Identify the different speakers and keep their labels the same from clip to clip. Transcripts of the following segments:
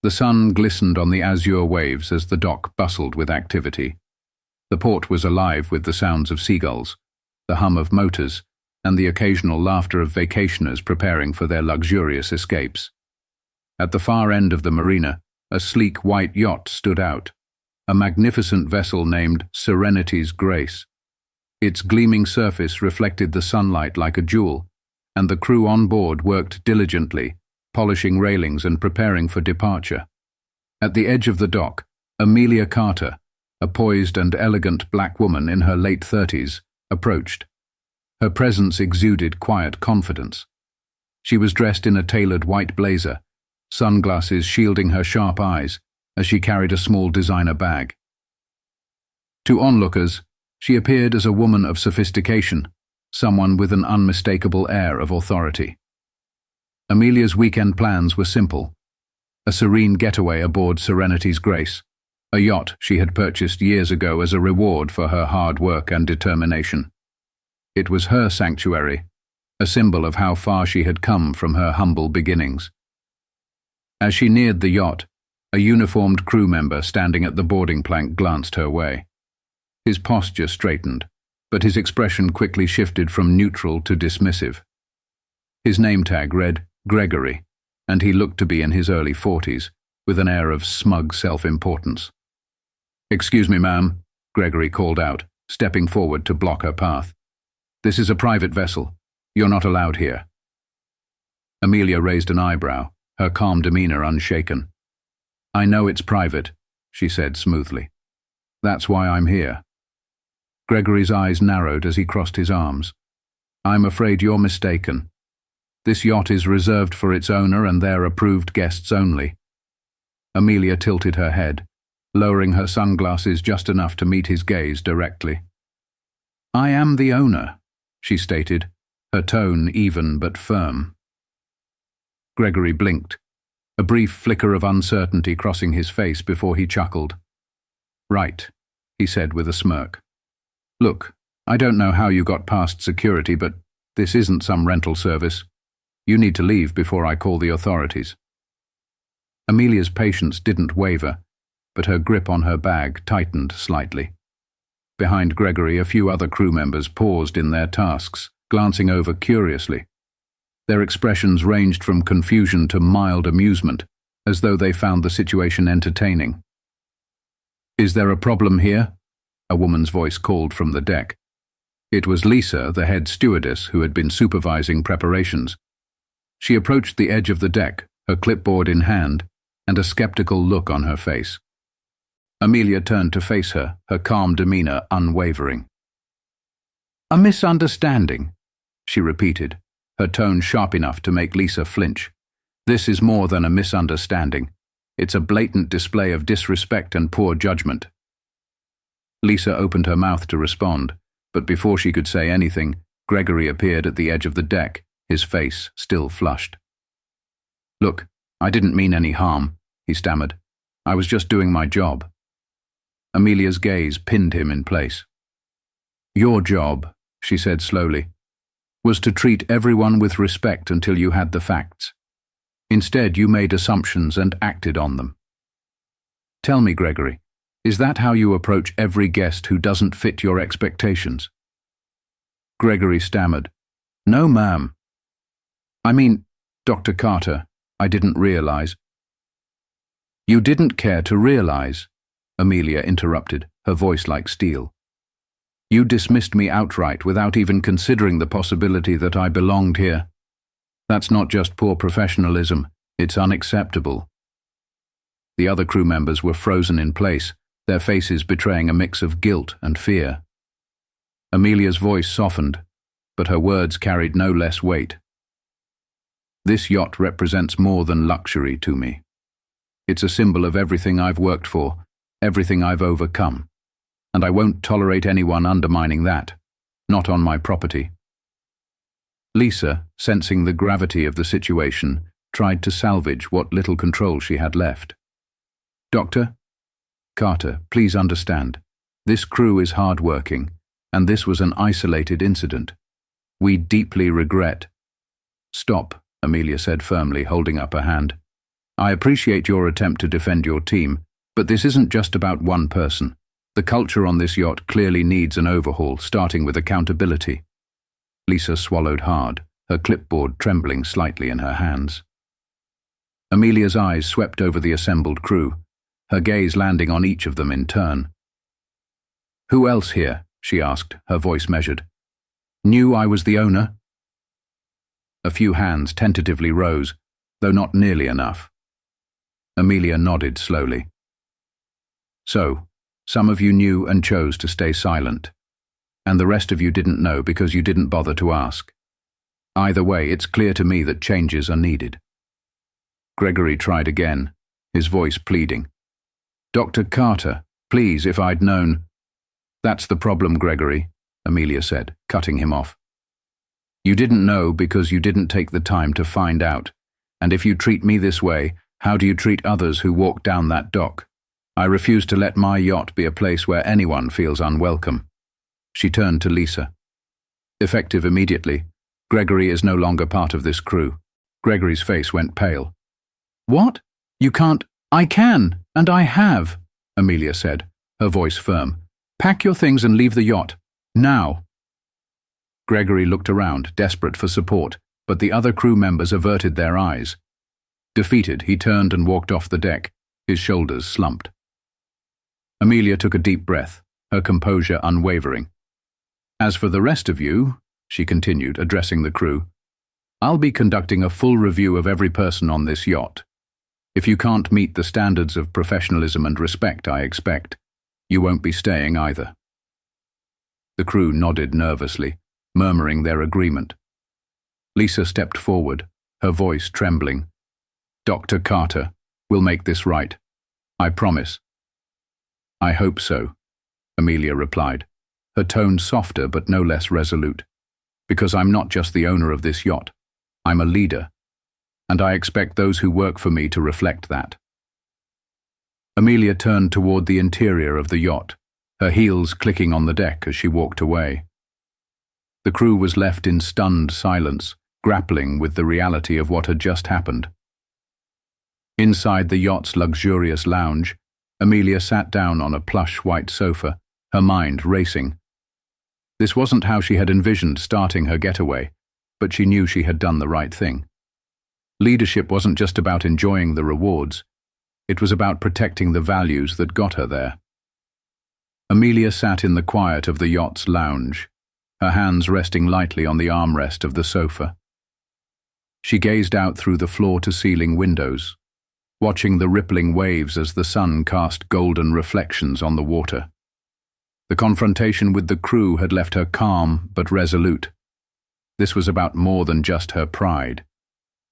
Speaker 1: The sun glistened on the azure waves as the dock bustled with activity. The port was alive with the sounds of seagulls, the hum of motors, and the occasional laughter of vacationers preparing for their luxurious escapes. At the far end of the marina, a sleek white yacht stood out, a magnificent vessel named Serenity's Grace. Its gleaming surface reflected the sunlight like a jewel, and the crew on board worked diligently, polishing railings and preparing for departure. At the edge of the dock, Amelia Carter, a poised and elegant black woman in her late 30s, approached. Her presence exuded quiet confidence. She was dressed in a tailored white blazer, sunglasses shielding her sharp eyes as she carried a small designer bag. To onlookers, she appeared as a woman of sophistication, someone with an unmistakable air of authority. Amelia's weekend plans were simple: a serene getaway aboard Serenity's Grace, a yacht she had purchased years ago as a reward for her hard work and determination. It was her sanctuary, a symbol of how far she had come from her humble beginnings. As she neared the yacht, a uniformed crew member standing at the boarding plank glanced her way. His posture straightened, but his expression quickly shifted from neutral to dismissive. His name tag read Gregory, and he looked to be in his early 40s, with an air of smug self-importance. "Excuse me, ma'am," Gregory called out, stepping forward to block her path. "This is a private vessel. You're not allowed here." Amelia raised an eyebrow, her calm demeanor unshaken. "I know it's private," she said smoothly. "That's why I'm here." Gregory's eyes narrowed as he crossed his arms. "I'm afraid you're mistaken. This yacht is reserved for its owner and their approved guests only." Amelia tilted her head, lowering her sunglasses just enough to meet his gaze directly. "I am the owner," she stated, her tone even but firm. Gregory blinked, a brief flicker of uncertainty crossing his face before he chuckled. "Right," he said with a smirk. "Look, I don't know how you got past security, but this isn't some rental service. You need to leave before I call the authorities." Amelia's patience didn't waver, but her grip on her bag tightened slightly. Behind Gregory, a few other crew members paused in their tasks, glancing over curiously. Their expressions ranged from confusion to mild amusement, as though they found the situation entertaining. "Is there a problem here?" a woman's voice called from the deck. It was Lisa, the head stewardess, who had been supervising preparations. She approached the edge of the deck, her clipboard in hand, and a skeptical look on her face. Amelia turned to face her, her calm demeanor unwavering. "A misunderstanding," she repeated, her tone sharp enough to make Lisa flinch. "This is more than a misunderstanding. It's a blatant display of disrespect and poor judgment." Lisa opened her mouth to respond, but before she could say anything, Gregory appeared at the edge of the deck, his face still flushed. "Look, I didn't mean any harm," he stammered. "I was just doing my job." Amelia's gaze pinned him in place. "Your job," she said slowly, "was to treat everyone with respect until you had the facts. Instead, you made assumptions and acted on them. Tell me, Gregory, is that how you approach every guest who doesn't fit your expectations?" Gregory stammered. "No, ma'am. I mean, Dr. Carter, I didn't realize." "You didn't care to realize," Amelia interrupted, her voice like steel. "You dismissed me outright without even considering the possibility that I belonged here. That's not just poor professionalism, it's unacceptable." The other crew members were frozen in place, their faces betraying a mix of guilt and fear. Amelia's voice softened, but her words carried no less weight. "This yacht represents more than luxury to me. It's a symbol of everything I've worked for, everything I've overcome, and I won't tolerate anyone undermining that, not on my property." Lisa, sensing the gravity of the situation, tried to salvage what little control she had left. "Dr. Carter, please understand. This crew is hard-working, and this was an isolated incident. We deeply regret—" "Stop," Amelia said firmly, holding up a hand. I appreciate your attempt to defend your team, but this isn't just about one person. The culture on this yacht clearly needs an overhaul, starting with accountability. Lisa swallowed hard, her clipboard trembling slightly in her hands. Amelia's eyes swept over the assembled crew, her gaze landing on each of them in turn. "Who else here?" she asked, her voice measured. "Knew I was the owner?" A few hands tentatively rose, though not nearly enough. Amelia nodded slowly. "So, some of you knew and chose to stay silent, and the rest of you didn't know because you didn't bother to ask. Either way, it's clear to me that changes are needed." Gregory tried again, his voice pleading. "Dr. Carter, please, if I'd known—" "That's the problem, Gregory," Amelia said, cutting him off. "You didn't know because you didn't take the time to find out, and if you treat me this way, how do you treat others who walk down that dock? I refuse to let my yacht be a place where anyone feels unwelcome." She turned to Lisa. Effective immediately, Gregory is no longer part of this crew. Gregory's face went pale. "What? You can't—" "I can, and I have," Amelia said, her voice firm. "Pack your things and leave the yacht. Now." Gregory looked around, desperate for support, but the other crew members averted their eyes. Defeated, he turned and walked off the deck, his shoulders slumped. Amelia took a deep breath, her composure unwavering. "As for the rest of you," she continued, addressing the crew, "I'll be conducting a full review of every person on this yacht. If you can't meet the standards of professionalism and respect I expect, you won't be staying either." The crew nodded nervously, murmuring their agreement. Lisa stepped forward, her voice trembling. "Dr. Carter, we'll make this right. I promise." "I hope so," Amelia replied, her tone softer but no less resolute. "Because I'm not just the owner of this yacht. I'm a leader, and I expect those who work for me to reflect that." Amelia turned toward the interior of the yacht, her heels clicking on the deck as she walked away. The crew was left in stunned silence, grappling with the reality of what had just happened. Inside the yacht's luxurious lounge, Amelia sat down on a plush white sofa, her mind racing. This wasn't how she had envisioned starting her getaway, but she knew she had done the right thing. Leadership wasn't just about enjoying the rewards, it was about protecting the values that got her there. Amelia sat in the quiet of the yacht's lounge, her hands resting lightly on the armrest of the sofa. She gazed out through the floor-to-ceiling windows, watching the rippling waves as the sun cast golden reflections on the water. The confrontation with the crew had left her calm but resolute. This was about more than just her pride.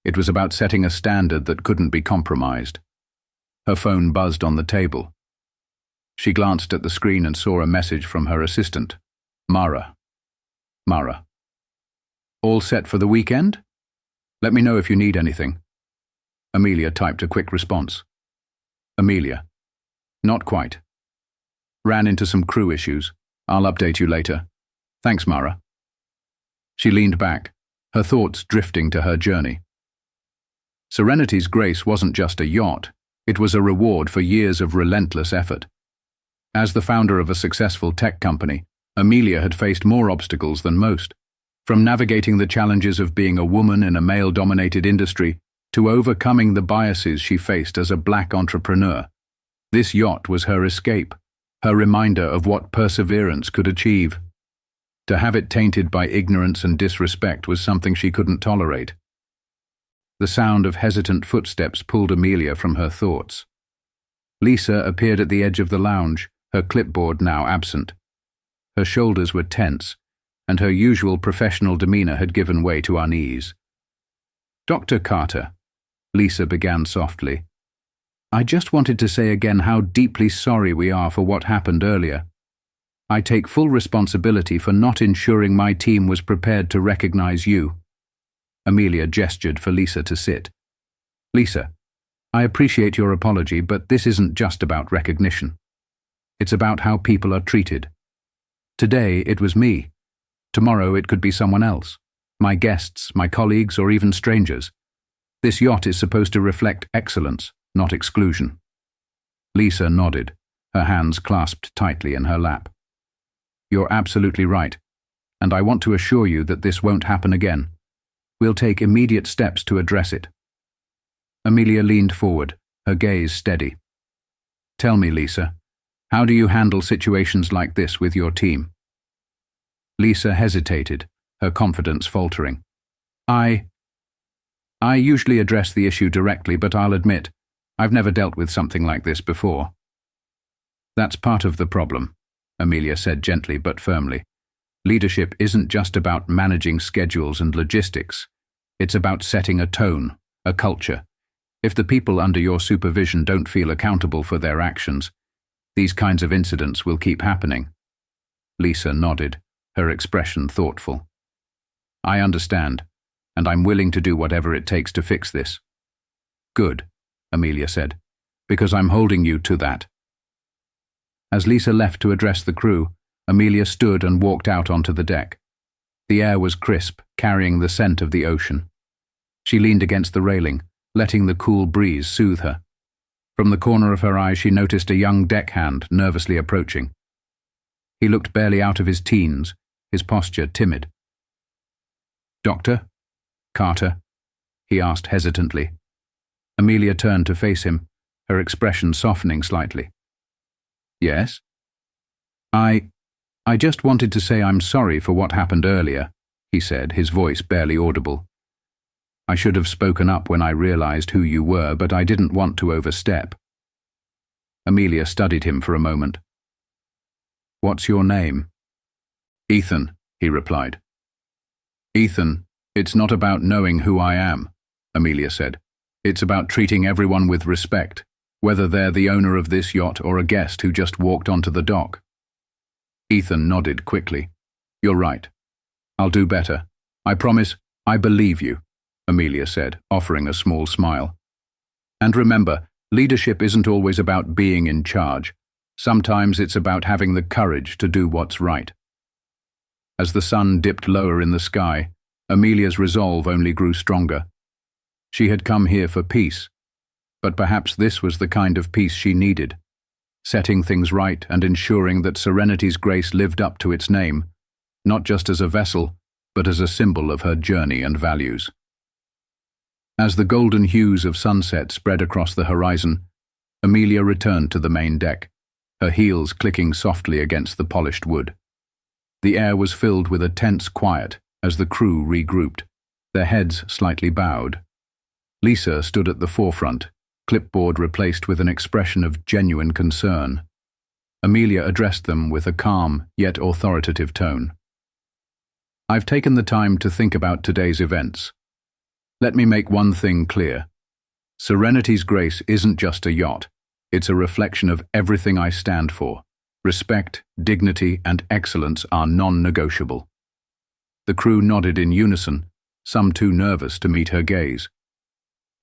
Speaker 1: It was about setting a standard that couldn't be compromised. Her phone buzzed on the table. She glanced at the screen and saw a message from her assistant, Mara. "Mara. All set for the weekend? Let me know if you need anything." Amelia typed a quick response. Amelia. "Not quite. Ran into some crew issues. I'll update you later. Thanks, Mara." She leaned back, her thoughts drifting to her journey. Serenity's grace wasn't just a yacht, it was a reward for years of relentless effort. As the founder of a successful tech company, Amelia had faced more obstacles than most, from navigating the challenges of being a woman in a male-dominated industry to overcoming the biases she faced as a black entrepreneur. This yacht was her escape, her reminder of what perseverance could achieve. To have it tainted by ignorance and disrespect was something she couldn't tolerate. The sound of hesitant footsteps pulled Amelia from her thoughts. Lisa appeared at the edge of the lounge, her clipboard now absent. Her shoulders were tense, and her usual professional demeanor had given way to unease. "Dr. Carter," Lisa began softly, "I just wanted to say again how deeply sorry we are for what happened earlier. I take full responsibility for not ensuring my team was prepared to recognize you." Amelia gestured for Lisa to sit. "Lisa, I appreciate your apology, but this isn't just about recognition. It's about how people are treated. Today it was me. Tomorrow it could be someone else. My guests, my colleagues, or even strangers. This yacht is supposed to reflect excellence, not exclusion. Lisa nodded, her hands clasped tightly in her lap. You're absolutely right, and I want to assure you that this won't happen again. We'll take immediate steps to address it. Amelia leaned forward, her gaze steady. Tell me, Lisa, how do you handle situations like this with your team? Lisa hesitated, her confidence faltering. I usually address the issue directly, but I'll admit, I've never dealt with something like this before. That's part of the problem, Amelia said gently but firmly. Leadership isn't just about managing schedules and logistics. It's about setting a tone, a culture. If the people under your supervision don't feel accountable for their actions, these kinds of incidents will keep happening. Lisa nodded, her expression thoughtful. I understand, and I'm willing to do whatever it takes to fix this. Good, Amelia said, because I'm holding you to that. As Lisa left to address the crew, Amelia stood and walked out onto the deck. The air was crisp, carrying the scent of the ocean. She leaned against the railing, letting the cool breeze soothe her. From the corner of her eye she noticed a young deckhand nervously approaching. He looked barely out of his teens, his posture timid. Doctor? Carter? He asked hesitantly. Amelia turned to face him, her expression softening slightly. Yes? I just wanted to say I'm sorry for what happened earlier, he said, his voice barely audible. I should have spoken up when I realized who you were, but I didn't want to overstep. Amelia studied him for a moment. What's your name? Ethan, he replied. Ethan, it's not about knowing who I am, Amelia said. It's about treating everyone with respect, whether they're the owner of this yacht or a guest who just walked onto the dock. Ethan nodded quickly. You're right. I'll do better. I promise. I believe you, Amelia said, offering a small smile. And remember, leadership isn't always about being in charge. Sometimes it's about having the courage to do what's right. As the sun dipped lower in the sky, Amelia's resolve only grew stronger. She had come here for peace, but perhaps this was the kind of peace she needed, setting things right and ensuring that Serenity's grace lived up to its name, not just as a vessel, but as a symbol of her journey and values. As the golden hues of sunset spread across the horizon, Amelia returned to the main deck, her heels clicking softly against the polished wood. The air was filled with a tense quiet as the crew regrouped, their heads slightly bowed. Lisa stood at the forefront, clipboard replaced with an expression of genuine concern. Amelia addressed them with a calm yet authoritative tone. I've taken the time to think about today's events. Let me make one thing clear. Serenity's grace isn't just a yacht. It's a reflection of everything I stand for. Respect, dignity, and excellence are non-negotiable. The crew nodded in unison, some too nervous to meet her gaze.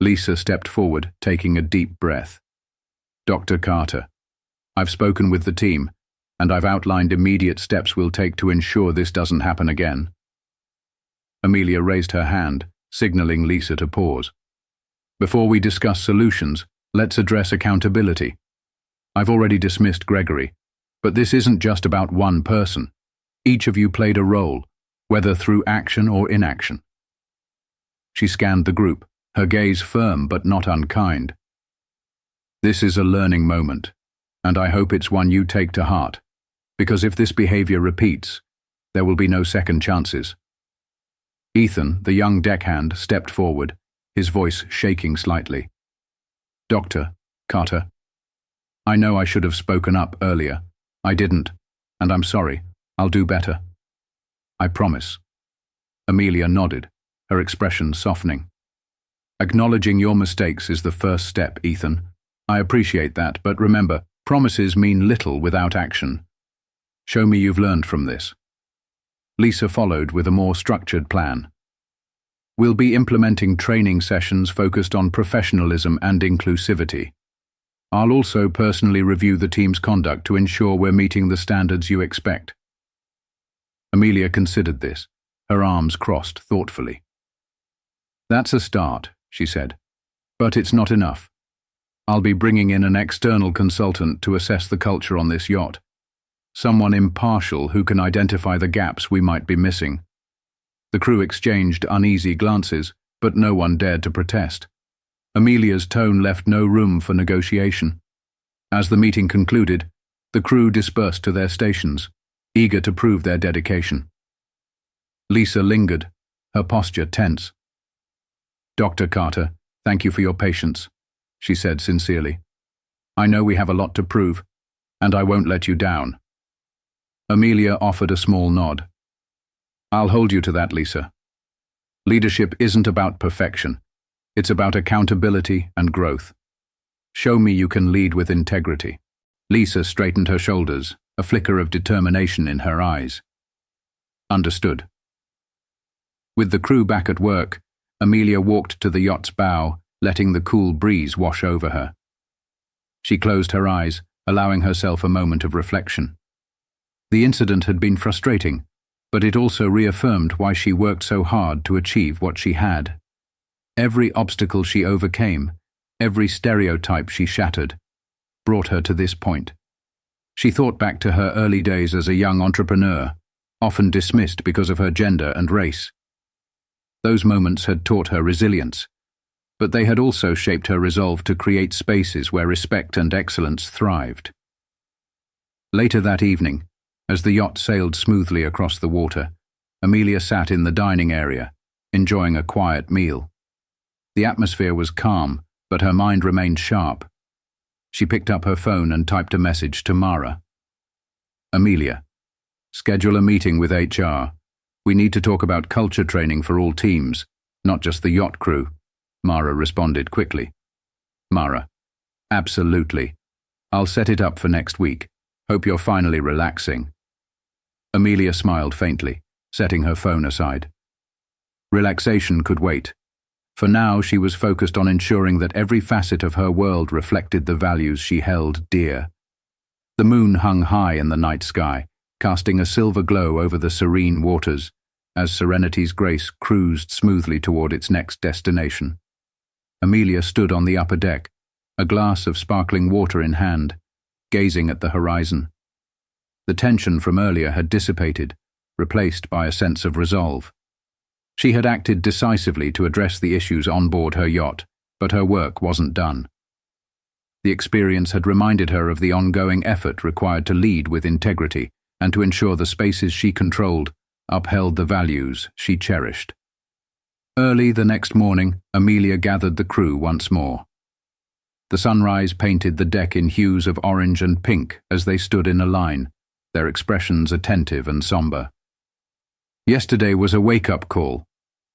Speaker 1: Lisa stepped forward, taking a deep breath. Dr. Carter, I've spoken with the team, and I've outlined immediate steps we'll take to ensure this doesn't happen again. Amelia raised her hand, signaling Lisa to pause. Before we discuss solutions, let's address accountability. I've already dismissed Gregory, but this isn't just about one person. Each of you played a role, whether through action or inaction. She scanned the group, her gaze firm but not unkind. This is a learning moment, and I hope it's one you take to heart, because if this behavior repeats, there will be no second chances. Ethan, the young deckhand, stepped forward, his voice shaking slightly. Dr. Carter, I know I should have spoken up earlier. I didn't, and I'm sorry. I'll do better. I promise. Amelia nodded, her expression softening. Acknowledging your mistakes is the first step, Ethan. I appreciate that, but remember, promises mean little without action. Show me you've learned from this. Lisa followed with a more structured plan. We'll be implementing training sessions focused on professionalism and inclusivity. I'll also personally review the team's conduct to ensure we're meeting the standards you expect. Amelia considered this, her arms crossed thoughtfully. That's a start, she said. "But it's not enough. I'll be bringing in an external consultant to assess the culture on this yacht. Someone impartial who can identify the gaps we might be missing." The crew exchanged uneasy glances, but no one dared to protest. Amelia's tone left no room for negotiation. As the meeting concluded, the crew dispersed to their stations, eager to prove their dedication. Lisa lingered, her posture tense. "Dr. Carter, thank you for your patience," she said sincerely. "I know we have a lot to prove, and I won't let you down." Amelia offered a small nod. "I'll hold you to that, Lisa. Leadership isn't about perfection. It's about accountability and growth. Show me you can lead with integrity." Lisa straightened her shoulders, a flicker of determination in her eyes. "Understood." With the crew back at work, Amelia walked to the yacht's bow, letting the cool breeze wash over her. She closed her eyes, allowing herself a moment of reflection. The incident had been frustrating, but it also reaffirmed why she worked so hard to achieve what she had. Every obstacle she overcame, every stereotype she shattered, brought her to this point. She thought back to her early days as a young entrepreneur, often dismissed because of her gender and race. Those moments had taught her resilience, but they had also shaped her resolve to create spaces where respect and excellence thrived. Later that evening, as the yacht sailed smoothly across the water, Amelia sat in the dining area, enjoying a quiet meal. The atmosphere was calm, but her mind remained sharp. She picked up her phone and typed a message to Mara. "Amelia, schedule a meeting with HR. We need to talk about culture training for all teams, not just the yacht crew." Mara responded quickly. "Mara, absolutely. I'll set it up for next week. Hope you're finally relaxing." Amelia smiled faintly, setting her phone aside. Relaxation could wait. For now, she was focused on ensuring that every facet of her world reflected the values she held dear. The moon hung high in the night sky, casting a silver glow over the serene waters, as Serenity's Grace cruised smoothly toward its next destination. Amelia stood on the upper deck, a glass of sparkling water in hand, gazing at the horizon. The tension from earlier had dissipated, replaced by a sense of resolve. She had acted decisively to address the issues on board her yacht, but her work wasn't done. The experience had reminded her of the ongoing effort required to lead with integrity and to ensure the spaces she controlled upheld the values she cherished. Early the next morning, Amelia gathered the crew once more. The sunrise painted the deck in hues of orange and pink as they stood in a line, their expressions attentive and somber. "Yesterday was a wake-up call,"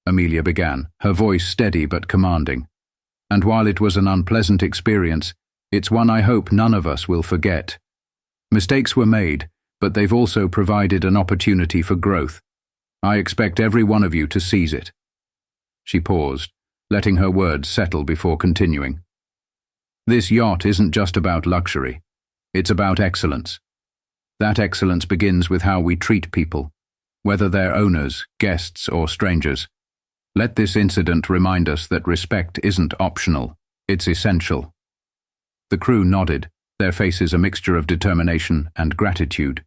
Speaker 1: Amelia began, her voice steady but commanding. "And while it was an unpleasant experience, it's one I hope none of us will forget. Mistakes were made, but they've also provided an opportunity for growth. I expect every one of you to seize it." She paused, letting her words settle before continuing. "This yacht isn't just about luxury. It's about excellence. That excellence begins with how we treat people, whether they're owners, guests, or strangers. Let this incident remind us that respect isn't optional, it's essential." The crew nodded, their faces a mixture of determination and gratitude.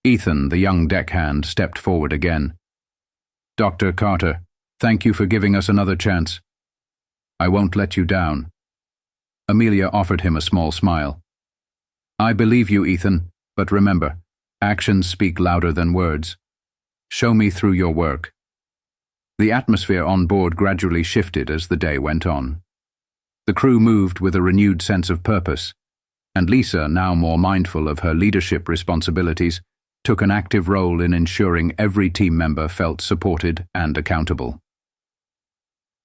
Speaker 1: Ethan, the young deckhand, stepped forward again. "Dr. Carter, thank you for giving us another chance. I won't let you down." Amelia offered him a small smile. "I believe you, Ethan, but remember, actions speak louder than words. Show me through your work." The atmosphere on board gradually shifted as the day went on. The crew moved with a renewed sense of purpose, and Lisa, now more mindful of her leadership responsibilities, took an active role in ensuring every team member felt supported and accountable.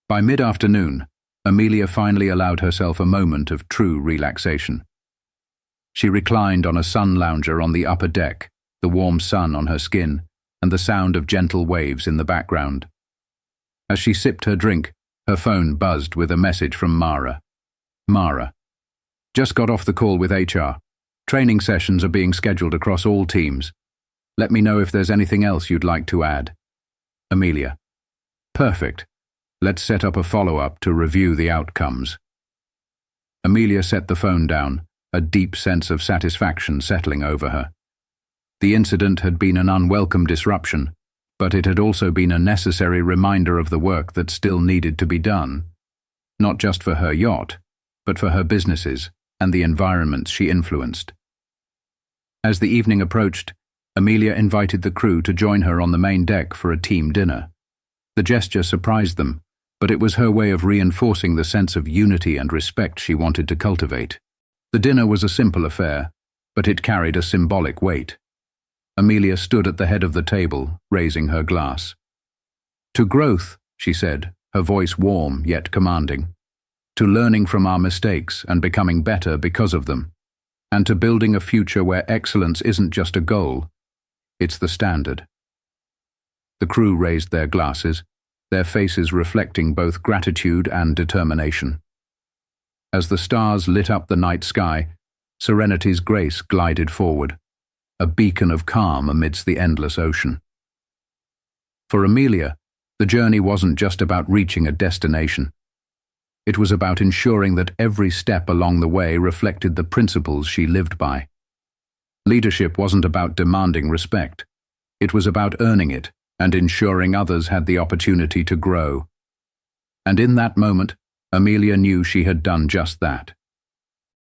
Speaker 1: By mid-afternoon, Amelia finally allowed herself a moment of true relaxation. She reclined on a sun lounger on the upper deck, the warm sun on her skin, and the sound of gentle waves in the background. As she sipped her drink, her phone buzzed with a message from Mara. "Mara, just got off the call with HR. Training sessions are being scheduled across all teams. Let me know if there's anything else you'd like to add." Amelia: "Perfect. Let's set up a follow-up to review the outcomes." Amelia set the phone down, a deep sense of satisfaction settling over her. The incident had been an unwelcome disruption, but it had also been a necessary reminder of the work that still needed to be done, not just for her yacht, but for her businesses and the environments she influenced. As the evening approached, Amelia invited the crew to join her on the main deck for a team dinner. The gesture surprised them, but it was her way of reinforcing the sense of unity and respect she wanted to cultivate. The dinner was a simple affair, but it carried a symbolic weight. Amelia stood at the head of the table, raising her glass. "To growth," she said, her voice warm yet commanding. "To learning from our mistakes and becoming better because of them. And to building a future where excellence isn't just a goal, it's the standard." The crew raised their glasses, their faces reflecting both gratitude and determination. As the stars lit up the night sky, Serenity's grace glided forward, a beacon of calm amidst the endless ocean. For Amelia, the journey wasn't just about reaching a destination. It was about ensuring that every step along the way reflected the principles she lived by. Leadership wasn't about demanding respect. It was about earning it and ensuring others had the opportunity to grow. And in that moment, Amelia knew she had done just that.